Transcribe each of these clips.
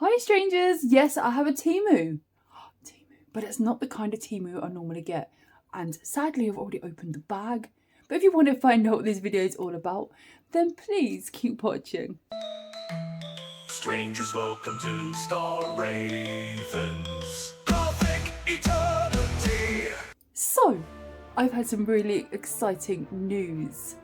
Hi strangers, yes I have a Temu. But it's not the kind of Temu I normally get, and sadly I've already opened the bag. But if you want to find out what this video is all about, then please keep watching. Strangers, welcome to Star Ravens Gothic Eternity. So, I've had some really exciting news.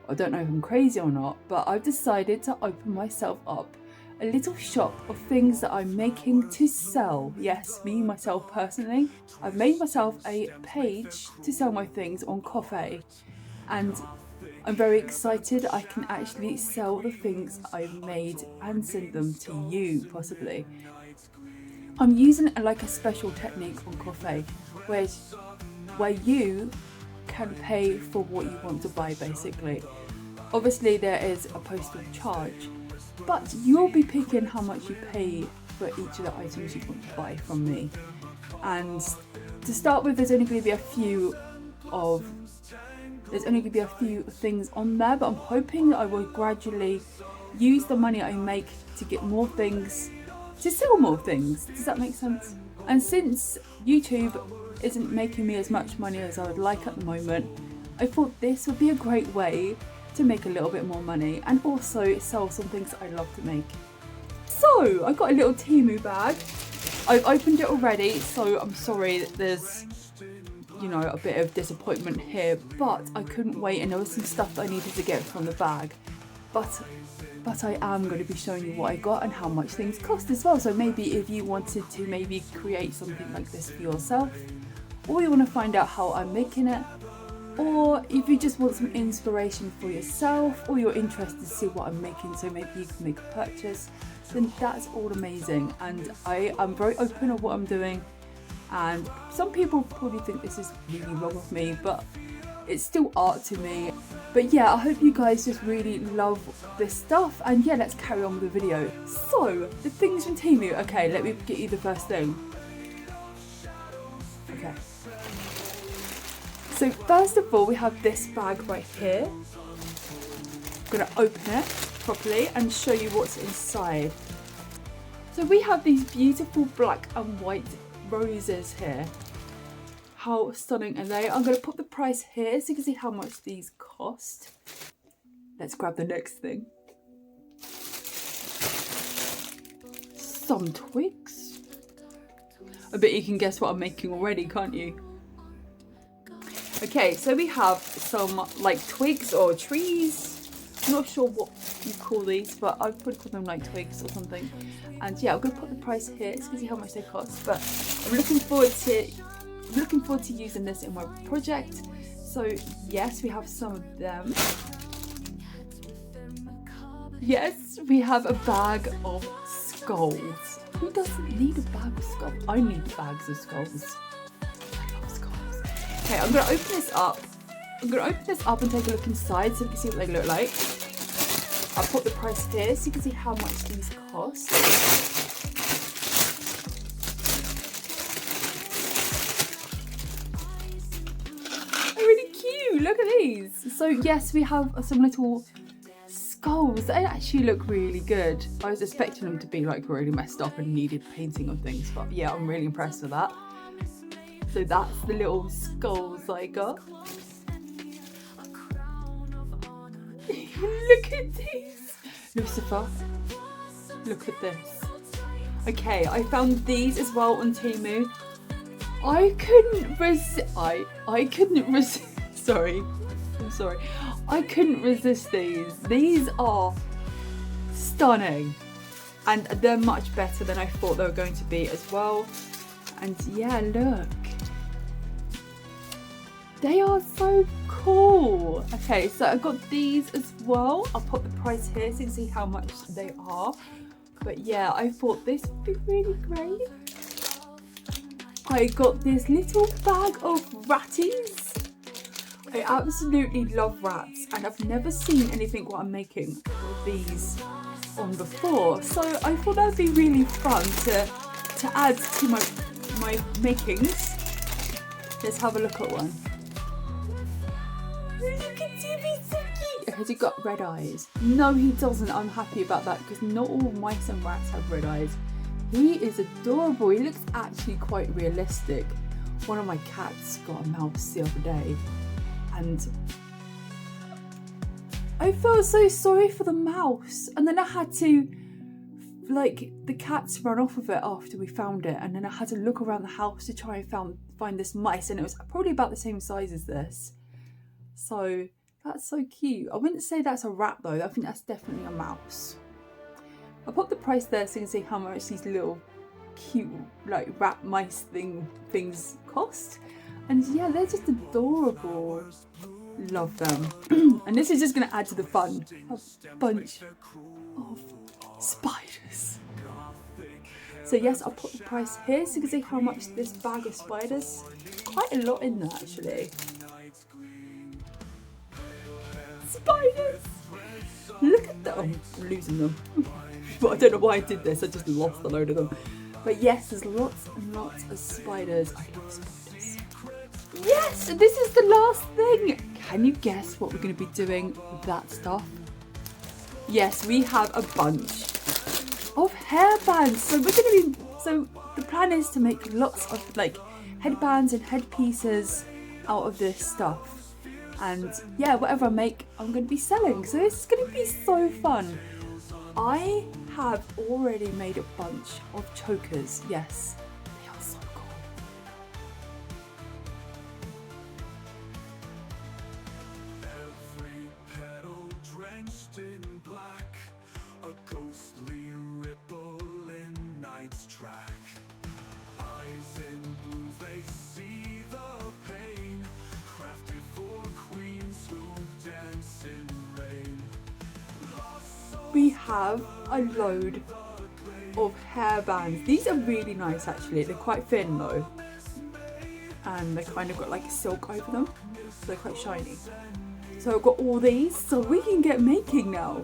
I don't know if I'm crazy or not, but I've decided to open myself up a little shop of things that I'm making to sell. Yes, me, myself personally. I've made myself a page to sell my things on Goths, and I'm very excited I can actually sell the things I've made and send them to you, possibly. I'm using like a special technique on Goths where you can pay for what you want to buy, basically. Obviously there is a postal charge, but you'll be picking how much you pay for each of the items you want to buy from me. And to start with, there's only going to be a few things on there, but I'm hoping that I will gradually use the money I make to get more things, to sell more things. Does that make sense? And since YouTube isn't making me as much money as I would like at the moment, I thought this would be a great way to make a little bit more money and also sell some things I love to make. So I got a little Temu bag. I've opened it already, so I'm sorry that there's, you know, a bit of disappointment here, but I couldn't wait and there was some stuff that I needed to get from the bag. But I am going to be showing you what I got and how much things cost as well. So maybe if you wanted to maybe create something like this for yourself, or you want to find out how I'm making it, or if you just want some inspiration for yourself, or you're interested to see what I'm making so maybe you can make a purchase, then that's all amazing. And I am very open of what I'm doing, and some people probably think this is really wrong of me, but it's still art to me. But yeah, I hope you guys just really love this stuff, and yeah, let's carry on with the video. So, the things from Temu. Okay, let me get you the first thing. Okay. So first of all, we have this bag right here. I'm going to open it properly and show you what's inside. So we have these beautiful black and white roses here. How stunning are they? I'm going to put the price here so you can see how much these cost. Let's grab the next thing. Some twigs. I bet you can guess what I'm making already, can't you? Okay, so we have some like twigs or trees. I'm not sure what you call these, but I'd probably call them like twigs or something. And yeah, I'm going to put the price here so you can see how much they cost. But I'm looking forward to using this in my project. So yes, we have some of them. Yes, we have a bag of skulls. Who doesn't need a bag of skulls? I need bags of skulls. Okay, I'm going to open this up. I'm going to open this up and take a look inside so you can see what they look like. I'll put the price here so you can see how much these cost. They're really cute, look at these. So yes, we have some little skulls. They actually look really good. I was expecting them to be like really messed up and needed painting and things, but yeah, I'm really impressed with that. So that's the little skulls I got. Look at these. Lucifer, look at this. Okay, I found these as well on Temu. I couldn't resist. Sorry. I'm sorry. I couldn't resist these. These are stunning. And they're much better than I thought they were going to be as well. And yeah, look. They are so cool. Okay, so I got these as well. I'll put the price here so you can see how much they are. But yeah, I thought this would be really great. I got this little bag of ratties. I absolutely love rats, and I've never seen anything what I'm making with these on before. So I thought that'd be really fun to add to my makings. Let's have a look at one. You can see me so cute. Has he got red eyes? No, he doesn't. I'm happy about that because not all mice and rats have red eyes. He is adorable. He looks actually quite realistic. One of my cats got a mouse the other day and I felt so sorry for the mouse, and then I had to, like, the cats ran off of it after we found it, and then I had to look around the house to try and find this mice, and it was probably about the same size as this. So that's so cute. I wouldn't say that's a rat though. I think that's definitely a mouse. I'll put the price there so you can see how much these little cute like rat mice things cost. And yeah, they're just adorable. Love them. And this is just going to add to the fun. A bunch of spiders. So yes, I'll put the price here so you can see how much this bag of spiders. Quite a lot in there actually. Spiders! Look at them. Oh, I'm losing them. But I don't know why I did this. I just lost a load of them. But yes, there's lots and lots of spiders. I love spiders. Yes, this is the last thing. Can you guess what we're going to be doing with that stuff? Yes, we have a bunch of hairbands. So the plan is to make lots of like headbands and headpieces out of this stuff. And yeah, whatever I make, I'm going to be selling. So this is going to be so fun. I have already made a bunch of chokers. Yes, they are so cool. Every petal drenched in black, a ghostly ripple in night's track. Eyes in blue, they see the pain, crafted for queens who dance in rain. We have a load of hairbands. These are really nice actually. They're quite thin though. And they kind of got like silk over them. So they're quite shiny. So I've got all these so we can get making now.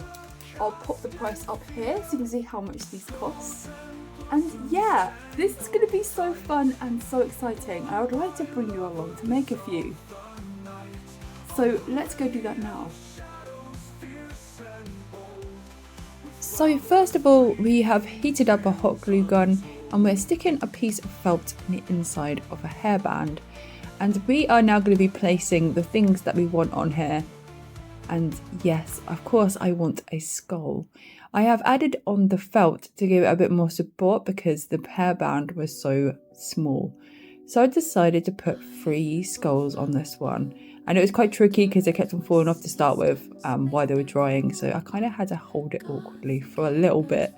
I'll put the price up here so you can see how much these cost. And yeah, this is going to be so fun and so exciting. I would like to bring you along to make a few. So let's go do that now. So first of all, we have heated up a hot glue gun and we're sticking a piece of felt in the inside of a hairband. And we are now going to be placing the things that we want on here. And yes, of course, I want a skull. I have added on the felt to give it a bit more support because the hairband was so small. So I decided to put 3 skulls on this one. And it was quite tricky because they kept on falling off to start with while they were drying. So I kind of had to hold it awkwardly for a little bit.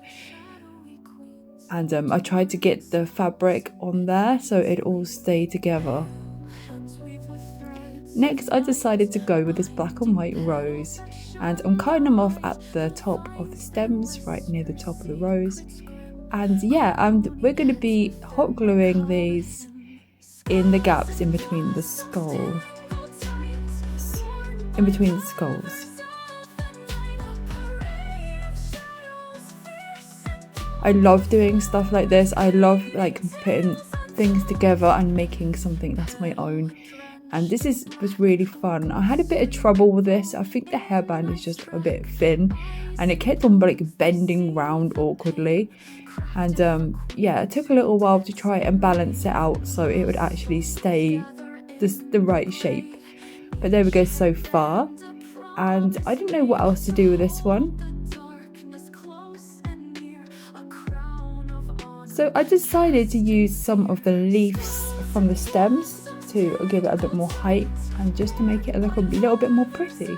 And I tried to get the fabric on there so it all stayed together. Next, I decided to go with this black and white rose. And I'm cutting them off at the top of the stems, right near the top of the rose. And yeah, we're going to be hot gluing these in the gaps in between the skull. In between the skulls. I love doing stuff like this. I love like putting things together and making something that's my own. And this was really fun. I had a bit of trouble with this. I think the hairband is just a bit thin and it kept on like bending round awkwardly. And yeah, it took a little while to try and balance it out so it would actually stay the right shape. But there we go so far. And I didn't know what else to do with this one. So I decided to use some of the leaves from the stems to give it a bit more height and just to make it look a little bit more pretty.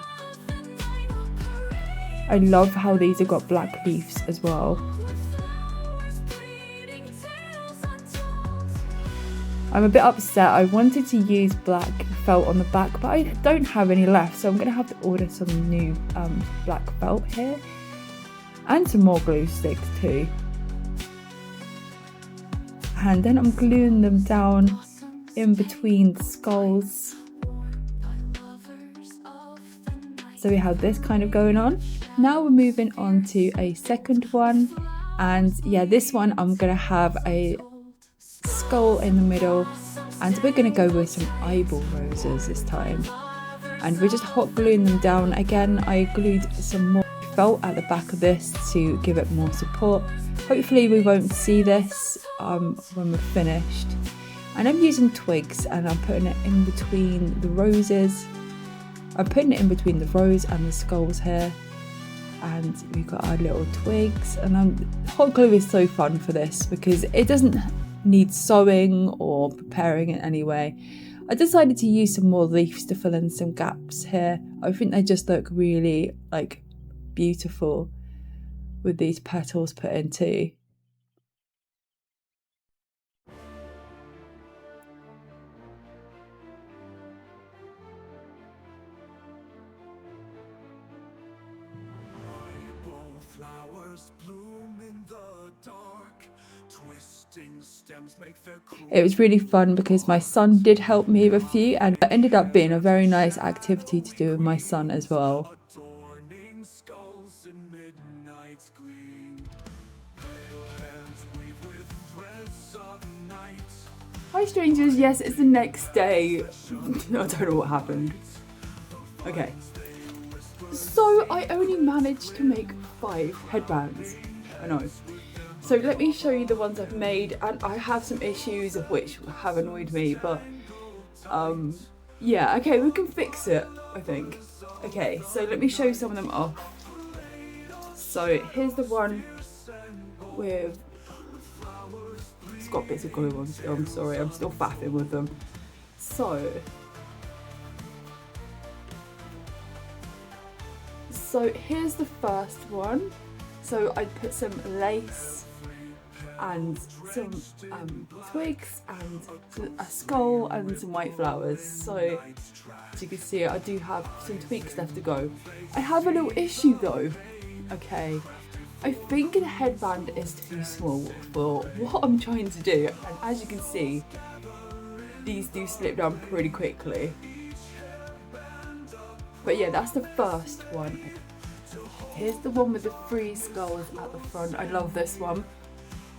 I love how these have got black leaves as well. I'm a bit upset. I wanted to use black felt on the back, but I don't have any left, so I'm going to have to order some new black felt here and some more glue sticks too. And then I'm gluing them down in between the skulls. So we have this kind of going on. Now we're moving on to a second one, and yeah, this one I'm going to have a skull in the middle, and we're going to go with some eyeball roses this time. and we're just hot gluing them down. Again, I glued some more felt at the back of this to give it more support. Hopefully we won't see this when we're finished. And I'm using twigs and I'm putting it in between the roses. I'm putting it in between the rose and the skulls here. And we've got our little twigs, and hot glue is so fun for this because it doesn't need sewing or preparing in any way. I decided to use some more leaves to fill in some gaps here. I think they just look really like beautiful with these petals put in too. It was really fun because my son did help me with a few, and it ended up being a very nice activity to do with my son as well. Hi strangers, yes, it's the next day. I don't know what happened. Okay. So I only managed to make 5 headbands. I know. So let me show you the ones I've made, and I have some issues of which have annoyed me, but yeah, okay, we can fix it, I think. Okay, so let me show some of them off. So here's the one with, it's got bits of glue on still, I'm sorry, I'm still faffing with them. So here's the first one. So I put some lace and some twigs and a skull and some white flowers. So as you can see, I do have some tweaks left to go. I have a little issue though. Okay, I think the headband is too small for what I'm trying to do, and as you can see, these do slip down pretty quickly. But yeah, that's the first one. Here's the one with the 3 skulls at the front. I love this one,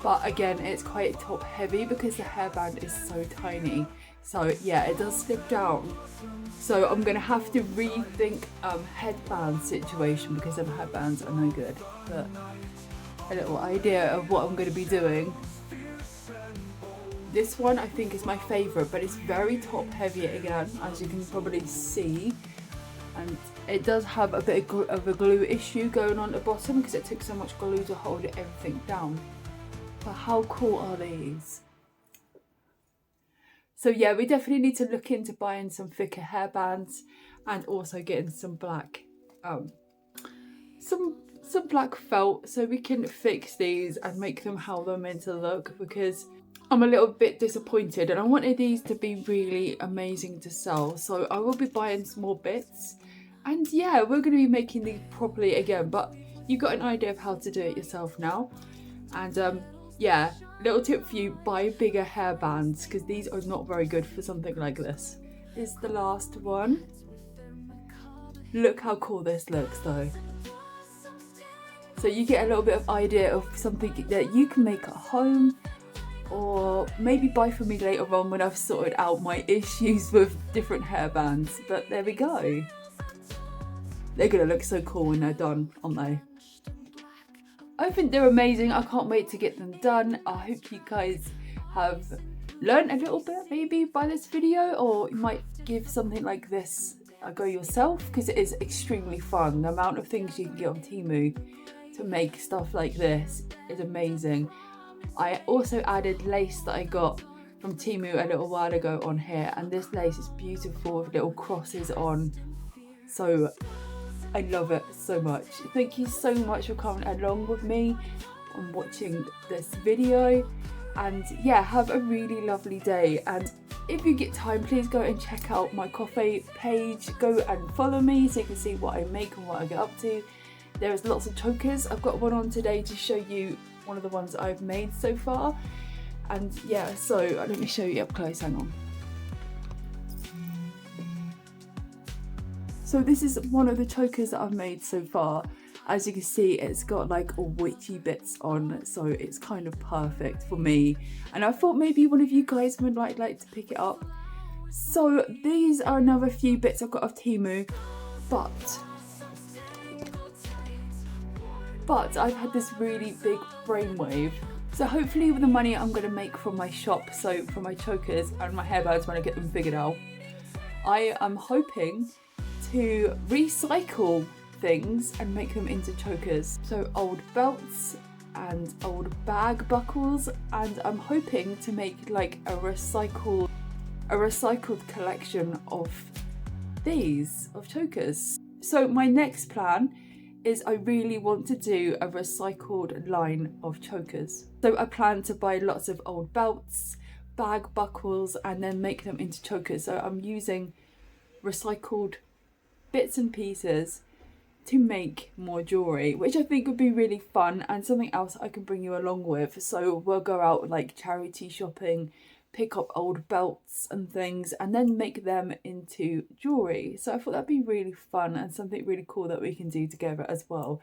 but again, it's quite top heavy because the hairband is so tiny. So yeah, it does slip down. So I'm gonna have to rethink headband situation because them headbands are no good. But a little idea of what I'm gonna be doing. This one I think is my favourite, but it's very top heavy again, as you can probably see. And it does have a bit of a glue issue going on at the bottom because it took so much glue to hold everything down. But how cool are these? So yeah, we definitely need to look into buying some thicker hairbands and also getting some black, some black felt so we can fix these and make them how they're meant to look, because I'm a little bit disappointed and I wanted these to be really amazing to sell. So I will be buying some more bits. And yeah, we're going to be making these properly again, but you've got an idea of how to do it yourself now. And yeah, little tip for you, buy bigger hairbands because these are not very good for something like this. This is the last one. Look how cool this looks though. So you get a little bit of idea of something that you can make at home, or maybe buy for me later on when I've sorted out my issues with different hairbands. But there we go. They're gonna look so cool when they're done, aren't they? I think they're amazing. I can't wait to get them done. I hope you guys have learned a little bit maybe by this video, or you might give something like this a go yourself because it is extremely fun. The amount of things you can get on Temu to make stuff like this is amazing. I also added lace that I got from Temu a little while ago on here, and this lace is beautiful with little crosses on. So I love it so much. Thank you so much for coming along with me on watching this video, and yeah, have a really lovely day. And if you get time, please go and check out my Ko-fi page. Go and follow me so you can see what I make and what I get up to. There's lots of chokers. I've got one on today to show you one of the ones I've made so far. And yeah, so let me show you up close, hang on. So this is one of the chokers that I've made so far. As you can see, it's got like all witchy bits on, so it's kind of perfect for me. And I thought maybe one of you guys would like to pick it up. So these are another few bits I got off Temu, but I've had this really big brainwave. So hopefully with the money I'm going to make from my shop, so from my chokers and my hairbands when I get them figured out, I am hoping to recycle things and make them into chokers. So old belts and old bag buckles, and I'm hoping to make like a recycled collection of these, of chokers. So my next plan is I really want to do a recycled line of chokers. So I plan to buy lots of old belts, bag buckles, and then make them into chokers. So I'm using recycled bits and pieces to make more jewellery, which I think would be really fun and something else I can bring you along with. So we'll go out like charity shopping, pick up old belts and things, and then make them into jewellery. So I thought that'd be really fun and something really cool that we can do together as well.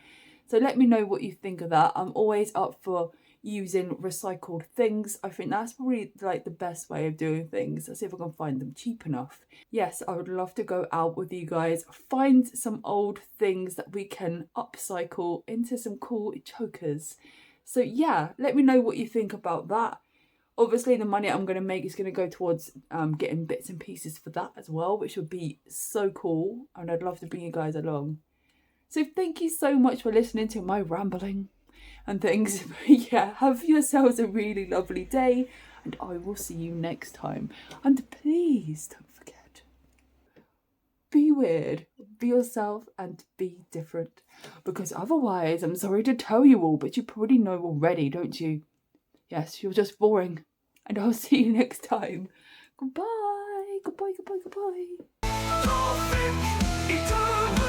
So let me know what you think of that. I'm always up for using recycled things. I think that's probably like the best way of doing things. Let's see if I can find them cheap enough. Yes, I would love to go out with you guys, find some old things that we can upcycle into some cool chokers. So yeah, let me know what you think about that. Obviously the money I'm going to make is going to go towards getting bits and pieces for that as well, which would be so cool, and I'd love to bring you guys along. So thank you so much for listening to my rambling and things. Yeah, have yourselves a really lovely day, and I will see you next time. And please don't forget, be weird, be yourself, and be different, because otherwise, I'm sorry to tell you all, but you probably know already, don't you? Yes, you're just boring, and I'll see you next time. Goodbye, goodbye, goodbye, goodbye. Gothic eternity.